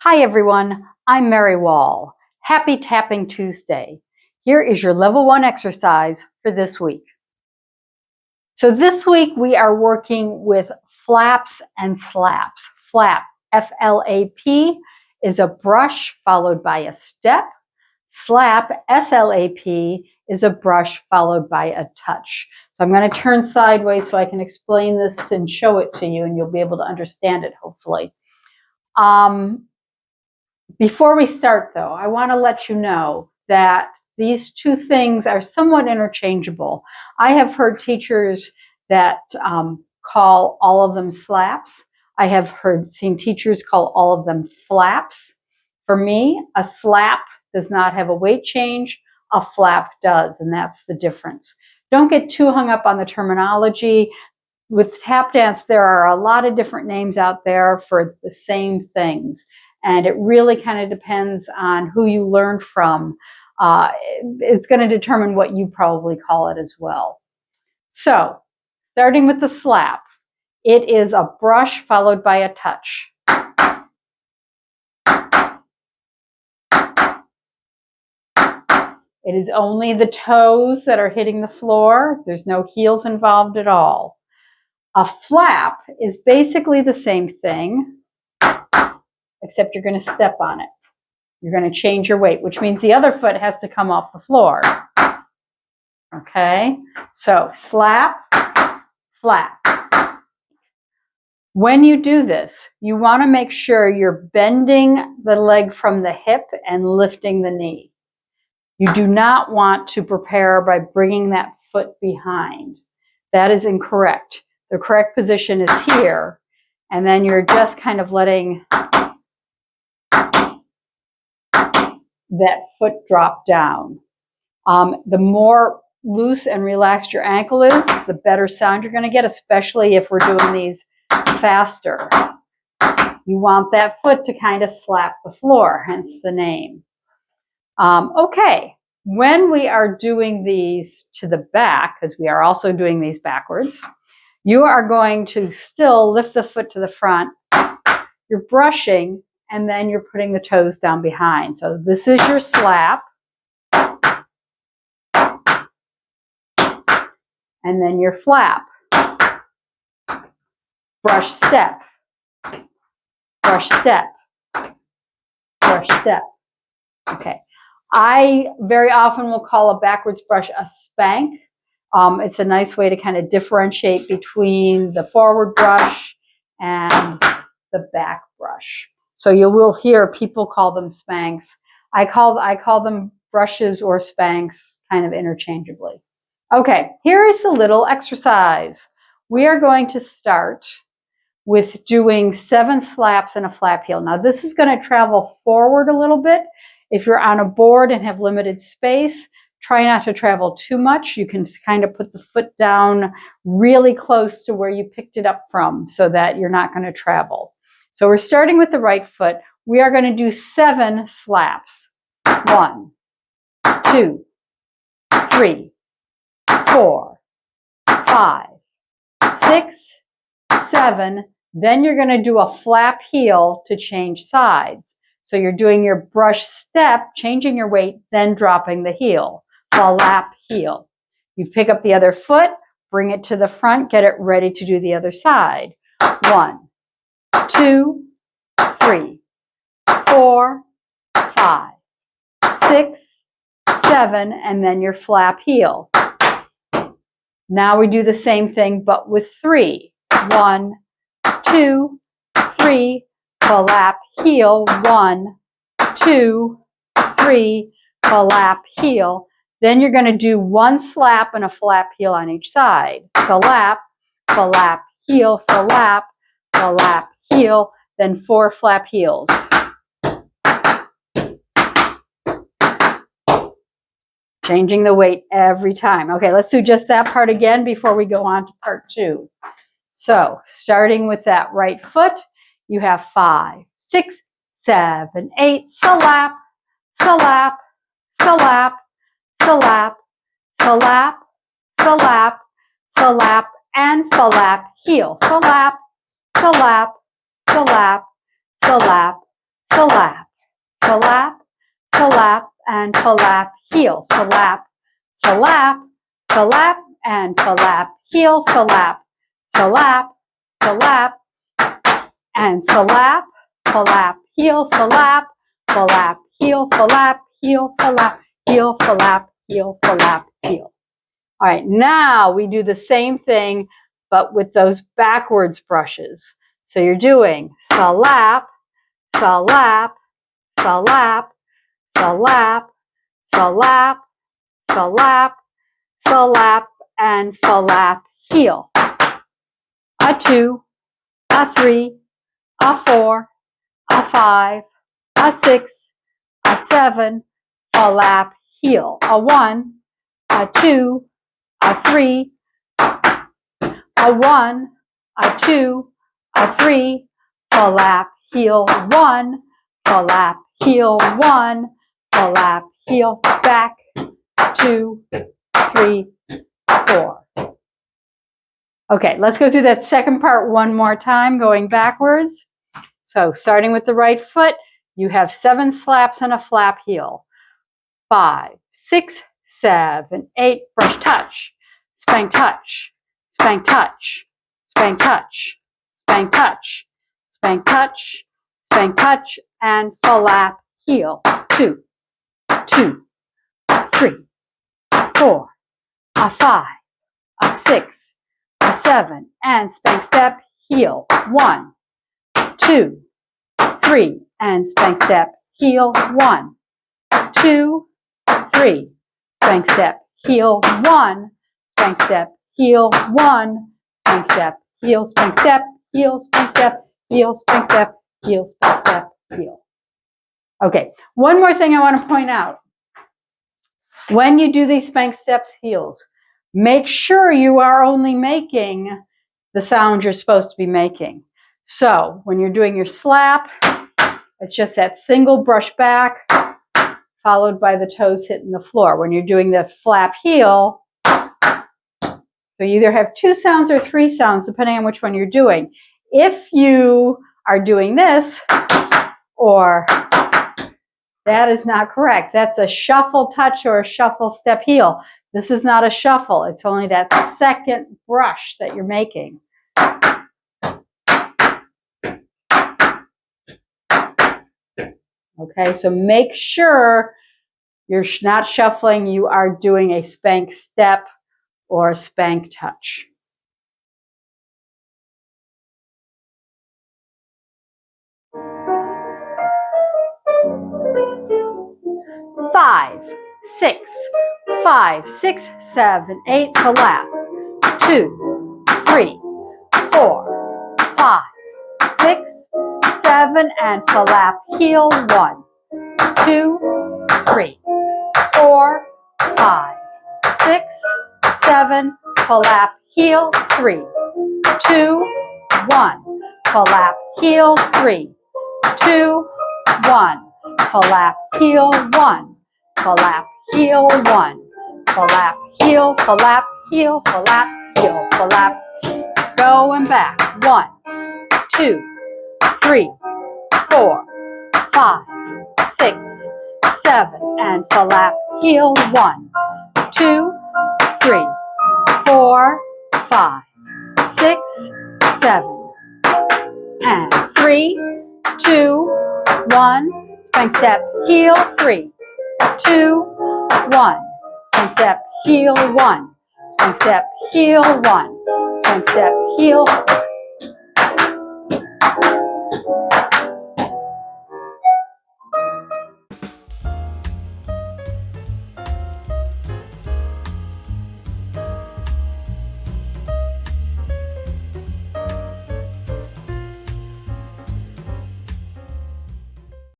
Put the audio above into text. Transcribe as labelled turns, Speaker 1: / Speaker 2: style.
Speaker 1: Hi everyone, I'm Mary Wall. Happy Tapping Tuesday. Here is your level 1 exercise for this week. So this week we are working with flaps and slaps. Flap, F-L-A-P, is a brush followed by a step. Slap, S-L-A-P, is a brush followed by a touch. So I'm going to turn sideways so I can explain this and show it to you, and you'll be able to understand it hopefully. Before we start though, I want to let you know that these two things are somewhat interchangeable. I have heard teachers that call all of them slaps. I have seen teachers call all of them flaps. For me, a slap does not have a weight change. A flap does, and that's the difference. Don't get too hung up on the terminology. With tap dance, there are a lot of different names out there for the same things. And it really kind of depends on who you learn from. It's going to determine what you probably call it as well. So, starting with the slap, it is a brush followed by a touch. It is only the toes that are hitting the floor. There's no heels involved at all. A flap is basically the same thing, except you're going to step on it. You're going to change your weight, which means the other foot has to come off the floor. Okay, so slap, flap. When you do this, you want to make sure you're bending the leg from the hip and lifting the knee. You do not want to prepare by bringing that foot behind. That is incorrect. The correct position is here, and then you're just kind of letting that foot drop down. The more loose and relaxed your ankle is, the better sound you're going to get, especially if we're doing these faster. You want that foot to kind of slap the floor, hence the name. Okay, when we are doing these to the back, because we are also doing these backwards, you are going to still lift the foot to the front. You're brushing, and then you're putting the toes down behind. So this is your slap. And then your flap. Brush, step. Brush, step. Brush, step. Okay. I very often will call a backwards brush a spank. It's a nice way to kind of differentiate between the forward brush and the back brush. So you will hear people call them spanks. I call them brushes or spanks kind of interchangeably. Okay, here is the little exercise. We are going to start with doing 7 slaps and a flap heel. Now this is going to travel forward a little bit. If you're on a board and have limited space, try not to travel too much. You can kind of put the foot down really close to where you picked it up from so that you're not going to travel. So we're starting with the right foot. We are going to do 7 slaps. 1, 2, 3, 4, 5, 6, 7. Then you're going to do a flap heel to change sides. So you're doing your brush step, changing your weight, then dropping the heel. Flap, heel. You pick up the other foot, bring it to the front, get it ready to do the other side. 1, 2, 3, 4, 5, 6, 7, and then your flap heel. Now we do the same thing, but with 3. 1, 2, 3, flap, heel. 1, 2, 3, flap, heel. Then you're going to do 1 slap and a flap heel on each side. Slap, flap, heel, slap, flap, heel, then 4 flap heels. Changing the weight every time. Okay, let's do just that part again before we go on to part 2. So, starting with that right foot, you have 5, 6, 7, 8, slap, slap, slap, slap, slap, slap, slap, and flap, heel. Slap, slap, slap, slap, slap, slap, slap, and flap, heel, slap, slap, slap, and flap, heel, slap, slap, slap, and slap, flap, heel, slap, flap, heel, flap, heel, flap, heel, flap, heel, flap, heel. All right, now we do the same thing, but with those backwards brushes. So you're doing slap, slap, slap, slap, slap, slap, slap, and flap, heel. A 2, a 3, a 4, a 5, a 6, a 7, flap, heel. A 1, a 2, a 3, a 1, a 2, a 3, flap, heel, 1, flap, heel, 1, flap, heel, back, 2, 3, 4. Okay, let's go through that second part one more time, going backwards. So starting with the right foot, you have 7 slaps and a flap heel. 5, 6, 7, 8, brush touch, spank touch, spank touch, spank touch, spank touch, spank touch, spank touch, and flap heel. 2, 2, 3, 4, a 5, a 6, a 7, and spank step heel. 1, 2, 3, and spank step heel. 1, 2, 3, spank step heel. 1, spank step heel. 1, spank step heel, spank step heel, spank step heel, spank step heel, spank step heel. Okay, one more thing I want to point out. When you do these spank steps heels, make sure you are only making the sound you're supposed to be making. So when you're doing your slap, it's just that single brush back followed by the toes hitting the floor. When you're doing the flap heel, so you either have 2 sounds or 3 sounds, depending on which one you're doing. If you are doing this, or that is not correct. That's a shuffle touch or a shuffle step heel. This is not a shuffle. It's only that second brush that you're making. Okay, so make sure you're not shuffling. You are doing a spank step or a spank touch. Five, 6, 5, 6, 7, 8, slap. 2, 3, 4, 5, 6, 7, and flap heel. 1, 2, 3, 4, 5, 6, 7, flap heel. 3, 2, 1, flap heel. 3, 2, 1, flap heel. 1, flap heel. 1, flap heel, flap heel, flap heel, flap. Going back. 1, 2, 3, 4, 5, 6, 7, and flap heel. 1, 2, 3, 4, 5, 6, 7, and 3, 2, 1, spank step heel. 3, 2, 1, spank step heel. 1, spank step heel. 1, spank step heel.